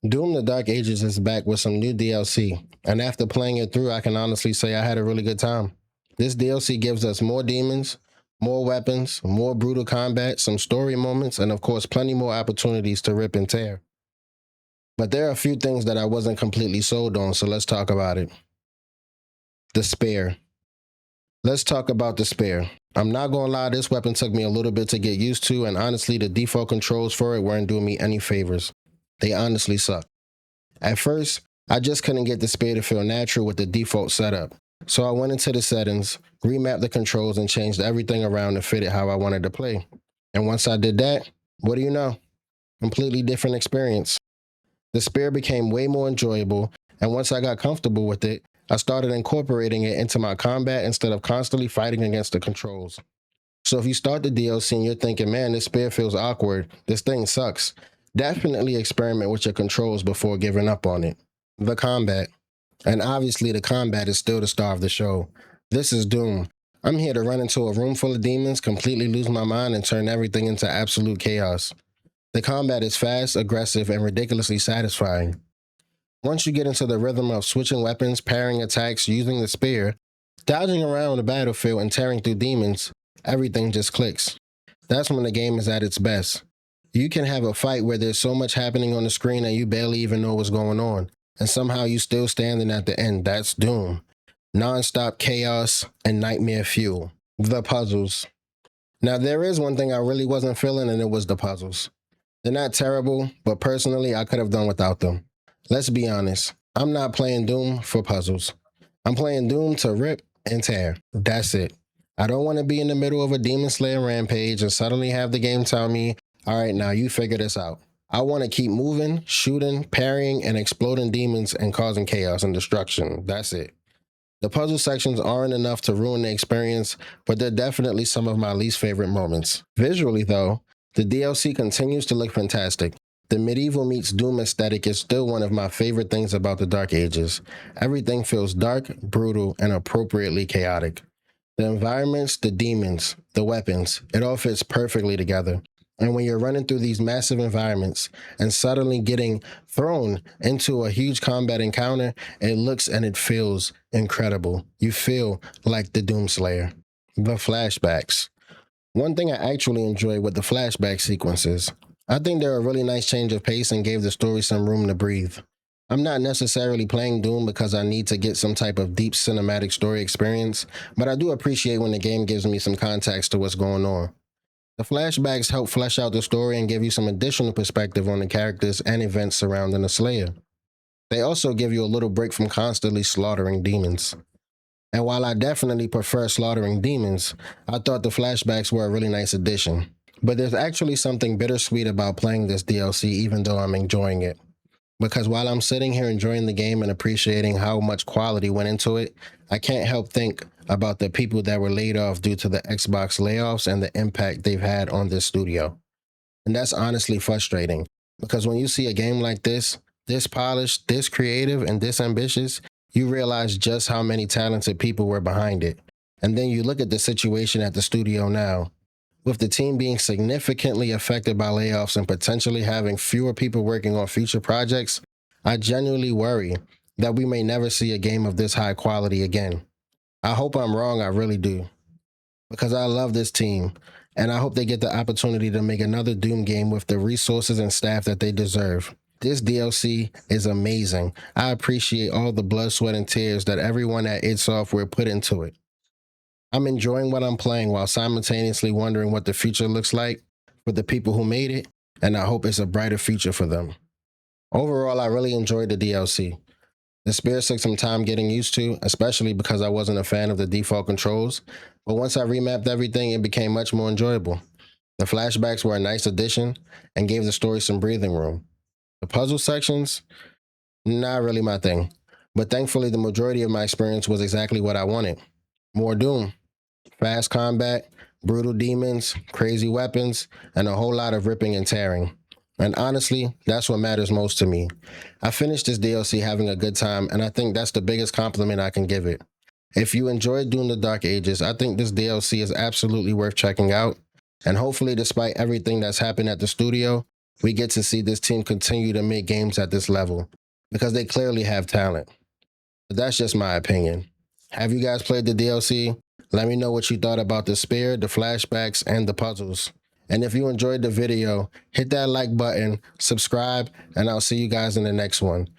Doom the Dark Ages is back with some new DLC, and after playing it through, I can honestly say I had a really good time. This DLC gives us more demons, more weapons, more brutal combat, some story moments, and of course, plenty more opportunities to rip and tear. But there are a few things that I wasn't completely sold on, so let's talk about it. Despair. Let's talk about Despair. I'm not gonna lie, this weapon took me a little bit to get used to, and honestly, the default controls for it weren't doing me any favors. They honestly suck. At first, I just couldn't get Despair to feel natural with the default setup. So I went into the settings, remapped the controls, and changed everything around to fit it how I wanted to play. And once I did that, what do you know? Completely different experience. Despair became way more enjoyable, and once I got comfortable with it, I started incorporating it into my combat instead of constantly fighting against the controls. So if you start the DLC and you're thinking, man, this spear feels awkward, this thing sucks, definitely experiment with your controls before giving up on it. The combat. And obviously the combat is still the star of the show. This is Doom. I'm here to run into a room full of demons, completely lose my mind, and turn everything into absolute chaos. The combat is fast, aggressive, and ridiculously satisfying. Once you get into the rhythm of switching weapons, parrying attacks, using the spear, dodging around the battlefield, and tearing through demons, everything just clicks. That's when the game is at its best. You can have a fight where there's so much happening on the screen that you barely even know what's going on, and somehow you still standing at the end. That's Doom. Non-stop chaos and nightmare fuel. The puzzles. Now there is one thing I really wasn't feeling, and it was the puzzles. They're not terrible, but personally I could have done without them. Let's be honest, I'm not playing Doom for puzzles. I'm playing Doom to rip and tear. That's it. I don't want to be in the middle of a Demon Slayer rampage and suddenly have the game tell me, all right, now you figure this out. I want to keep moving, shooting, parrying, and exploding demons and causing chaos and destruction. That's it. The puzzle sections aren't enough to ruin the experience, but they're definitely some of my least favorite moments. Visually though, the DLC continues to look fantastic. The medieval meets Doom aesthetic is still one of my favorite things about the Dark Ages. Everything feels dark, brutal, and appropriately chaotic. The environments, the demons, the weapons, it all fits perfectly together. And when you're running through these massive environments and suddenly getting thrown into a huge combat encounter, it looks and it feels incredible. You feel like the Doomslayer. The flashbacks. One thing I actually enjoy with the flashback sequences. I think they're a really nice change of pace and gave the story some room to breathe. I'm not necessarily playing Doom because I need to get some type of deep cinematic story experience, but I do appreciate when the game gives me some context to what's going on. The flashbacks help flesh out the story and give you some additional perspective on the characters and events surrounding the Slayer. They also give you a little break from constantly slaughtering demons. And while I definitely prefer slaughtering demons, I thought the flashbacks were a really nice addition. But there's actually something bittersweet about playing this DLC even though I'm enjoying it. Because while I'm sitting here enjoying the game and appreciating how much quality went into it, I can't help think about the people that were laid off due to the Xbox layoffs and the impact they've had on this studio. And that's honestly frustrating, because when you see a game like this polished, this creative, and this ambitious, you realize just how many talented people were behind it. And then you look at the situation at the studio now. With the team being significantly affected by layoffs and potentially having fewer people working on future projects, I genuinely worry that we may never see a game of this high quality again. I hope I'm wrong, I really do. Because I love this team, and I hope they get the opportunity to make another Doom game with the resources and staff that they deserve. This DLC is amazing. I appreciate all the blood, sweat, and tears that everyone at id Software put into it. I'm enjoying what I'm playing while simultaneously wondering what the future looks like for the people who made it, and I hope it's a brighter future for them. Overall, I really enjoyed the DLC. The spear took some time getting used to, especially because I wasn't a fan of the default controls, but once I remapped everything, it became much more enjoyable. The flashbacks were a nice addition and gave the story some breathing room. The puzzle sections, not really my thing, but thankfully the majority of my experience was exactly what I wanted. More Doom. Fast combat, brutal demons, crazy weapons, and a whole lot of ripping and tearing. And honestly, that's what matters most to me. I finished this DLC having a good time, and I think that's the biggest compliment I can give it. If you enjoyed Doom the Dark Ages, I think this DLC is absolutely worth checking out. And hopefully, despite everything that's happened at the studio, we get to see this team continue to make games at this level because they clearly have talent. But that's just my opinion. Have you guys played the DLC? Let me know what you thought about the spear, the flashbacks, and the puzzles. And if you enjoyed the video, hit that like button, subscribe, and I'll see you guys in the next one.